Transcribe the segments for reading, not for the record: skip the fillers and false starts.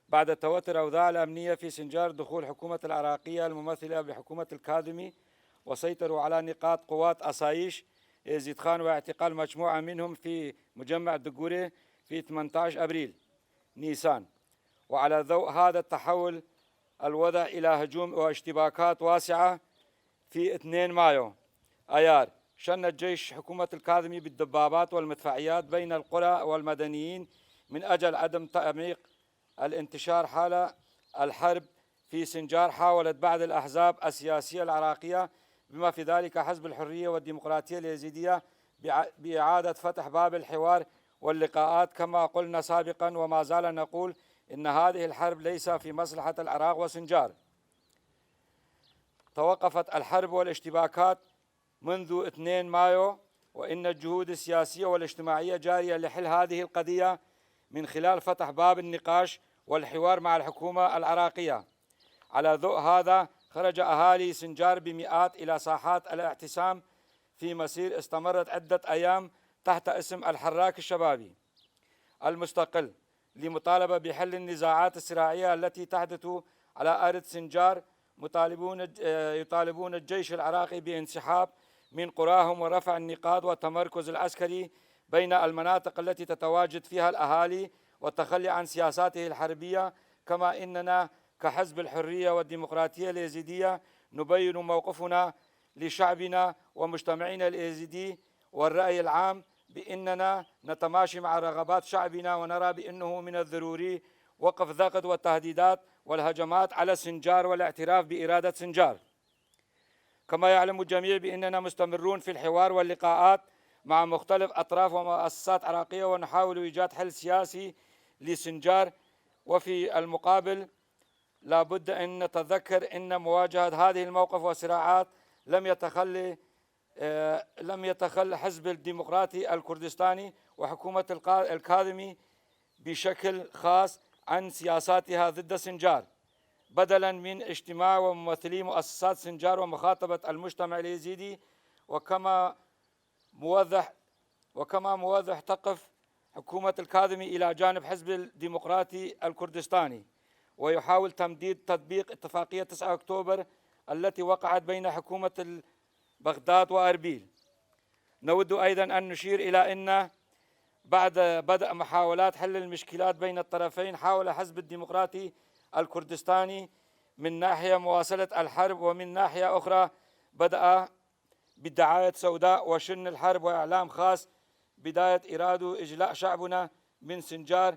بعد توتر الأوضاع الأمنية في سنجار دخول حكومة العراقية الممثلة بحكومة الكاظمي، وسيطروا على نقاط قوات أصايش يزيد خان واعتقال مجموعة منهم في مجمع دقوري في 18 أبريل نيسان. وعلى ضوء هذا التحول الوضع إلى هجوم واشتباكات واسعة في 2 مايو أيار شن الجيش حكومة الكاظمي بالدبابات والمدفعيات بين القرى والمدنيين من أجل عدم تعميق الانتشار حال الحرب في سنجار. حاولت بعض الأحزاب السياسية العراقية بما في ذلك حزب الحرية والديمقراطية اليزيدية بإعادة فتح باب الحوار واللقاءات، كما قلنا سابقا وما زال نقول إن هذه الحرب ليس في مصلحة العراق وسنجار. توقفت الحرب والاشتباكات منذ 2 مايو، وإن الجهود السياسية والاجتماعية جارية لحل هذه القضية من خلال فتح باب النقاش والحوار مع الحكومة العراقية. على ضوء هذا خرج أهالي سنجار بمئات إلى ساحات الاعتصام في مسير استمرت عدة أيام تحت اسم الحراك الشبابي المستقل لمطالبة بحل النزاعات الصراعية التي تحدث على أرض سنجار. يطالبون الجيش العراقي بانسحاب من قراهم ورفع النقاط والتمركز العسكري بين المناطق التي تتواجد فيها الأهالي والتخلي عن سياساته الحربية. كما إننا كحزب الحرية والديمقراطية اليزيدية نبين موقفنا لشعبنا ومجتمعنا اليزيدي والرأي العام بأننا نتماشي مع رغبات شعبنا، ونرى بأنه من الضروري وقف ضغط والتهديدات والهجمات على سنجار والاعتراف بإرادة سنجار. كما يعلم الجميع بأننا مستمرون في الحوار واللقاءات مع مختلف أطراف ومؤسسات عراقية، ونحاول إيجاد حل سياسي لسنجار. وفي المقابل لا بد أن نتذكر أن مواجهة هذه الموقف والصراعات لم يتخلى حزب الديمقراطي الكردستاني وحكومة الكاظمي بشكل خاص عن سياساتها ضد سنجار، بدلا من اجتماع وممثلي مؤسسات سنجار ومخاطبة المجتمع اليزيدي. وكما موضح تقف حكومة الكاظمي إلى جانب حزب الديمقراطي الكردستاني، ويحاول تمديد تطبيق اتفاقية 9 أكتوبر التي وقعت بين حكومة بغداد وأربيل. نود أيضا أن نشير إلى أن بعد بدء محاولات حل المشكلات بين الطرفين، حاول حزب الديمقراطي الكردستاني من ناحية مواصلة الحرب، ومن ناحية أخرى بدأ بالدعاية سوداء وشن الحرب وإعلام خاص بداية إرادة إجلاء شعبنا من سنجار،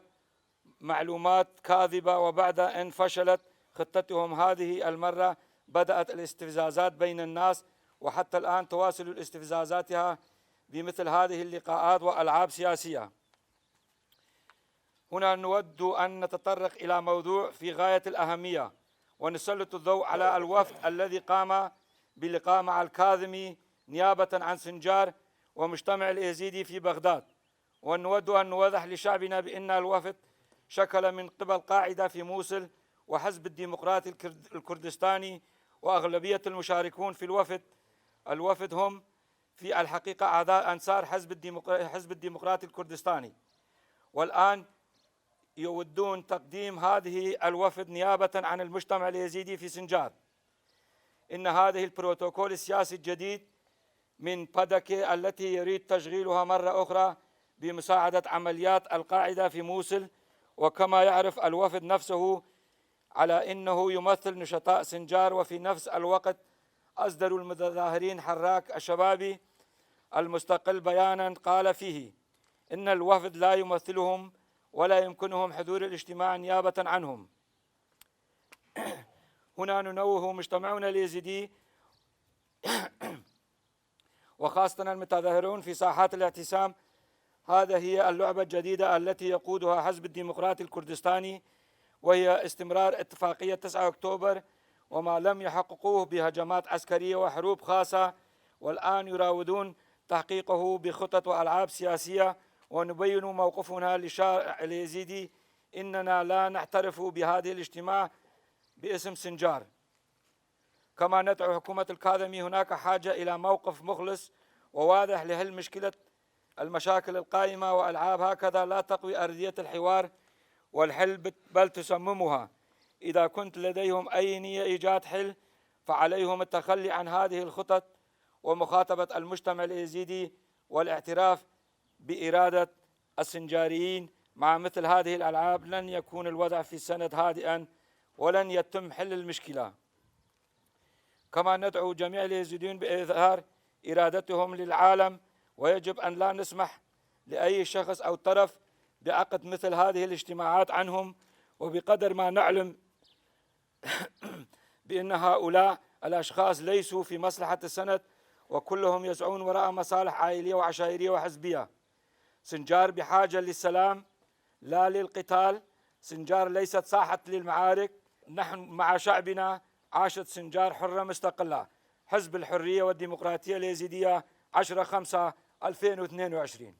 معلومات كاذبة. وبعد أن فشلت خطتهم هذه المرة بدأت الاستفزازات بين الناس، وحتى الآن تواصل استفزازاتها بمثل هذه اللقاءات وألعاب سياسية. هنا نود أن نتطرق إلى موضوع في غاية الأهمية، ونسلط الضوء على الوفد الذي قام بلقاء مع الكاظمي نيابة عن سنجار ومجتمع اليزيدي في بغداد. ونود أن نوضح لشعبنا بأن الوفد شكل من قبل قاعدة في موصل وحزب الديمقراطي الكردستاني، وأغلبية المشاركون في الوفد هم في الحقيقة أعضاء أنصار حزب الديمقراطي الكردستاني، والآن يودون تقديم هذه الوفد نيابة عن المجتمع اليزيدي في سنجار. إن هذه البروتوكول السياسي الجديد من بادكي التي يريد تشغيلها مرة أخرى بمساعدة عمليات القاعدة في موصل. وكما يعرف الوفد نفسه على أنه يمثل نشطاء سنجار، وفي نفس الوقت أصدروا المتظاهرين حراك الشبابي المستقل بيانا قال فيه إن الوفد لا يمثلهم ولا يمكنهم حضور الاجتماع نيابة عنهم. هنا ننوه مجتمعنا اليزيدي وخاصة المتظاهرون في ساحات الاعتصام، هذا هي اللعبة الجديدة التي يقودها حزب الديمقراطي الكردستاني، وهي استمرار اتفاقية 9 أكتوبر وما لم يحققوه بهجمات عسكرية وحروب خاصة، والآن يراودون تحقيقه بخطط وألعاب سياسية. ونبين موقفنا للشارع اليزيدي إننا لا نعترف بهذه الاجتماع باسم سنجار. كما ندعو حكومة الكاظمي هناك حاجة إلى موقف مخلص وواضح لحل المشاكل القائمة، وألعاب هكذا لا تقوي أرضية الحوار والحل بل تسممها. إذا كنت لديهم أي نية إيجاد حل فعليهم التخلي عن هذه الخطط ومخاطبة المجتمع اليزيدي والاعتراف بإرادة السنجاريين. مع مثل هذه الألعاب لن يكون الوضع في السند هادئا ولن يتم حل المشكلة. كما ندعو جميع اليزيديين بإظهار إرادتهم للعالم، ويجب أن لا نسمح لأي شخص أو طرف بعقد مثل هذه الاجتماعات عنهم. وبقدر ما نعلم بأن هؤلاء الأشخاص ليسوا في مصلحة السند وكلهم يسعون وراء مصالح عائلية وعشائرية وحزبية. سنجار بحاجة للسلام لا للقتال. سنجار ليست ساحة للمعارك. نحن مع شعبنا. عاشت سنجار حرة مستقلة. حزب الحرية والديمقراطية اليزيدية 10/5/2022.